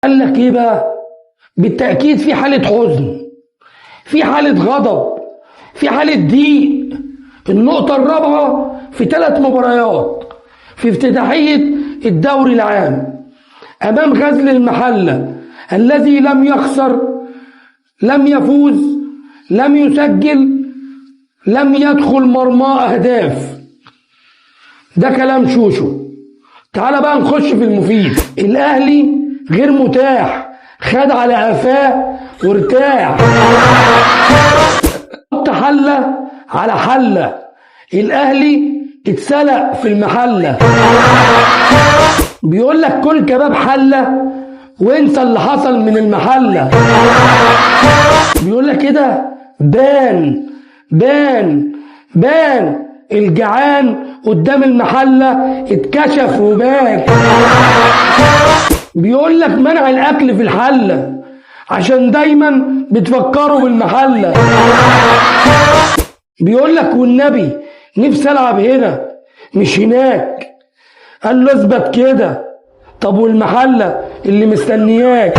قال لك ايه بقى؟ بالتأكيد في حالة حزن، في حالة غضب، في حالة ضيق. النقطة الرابعة في 3 مباريات في افتتاحية الدوري العام أمام غزل المحلة الذي لم يخسر، لم يفوز، لم يسجل، لم يدخل مرماه أهداف. ده كلام شوشو. تعال بقى نخش في المفيد. الأهلي غير متاح، خد على قفاه وارتاح. حط حلة على حلة، الأهلي اتسلق في المحلة. بيقول لك كل كباب حلة وانسى اللي حصل من المحلة. بيقول لك كده بان بان بان الجعان قدام المحلة اتكشف وبان. بيقول لك منع الاكل في الحلة عشان دايما بتفكروا بالمحلة. بيقول لك والنبي نفسي العب هنا مش هناك. قال له اثبت كده. طب والمحلة اللي مستنياك؟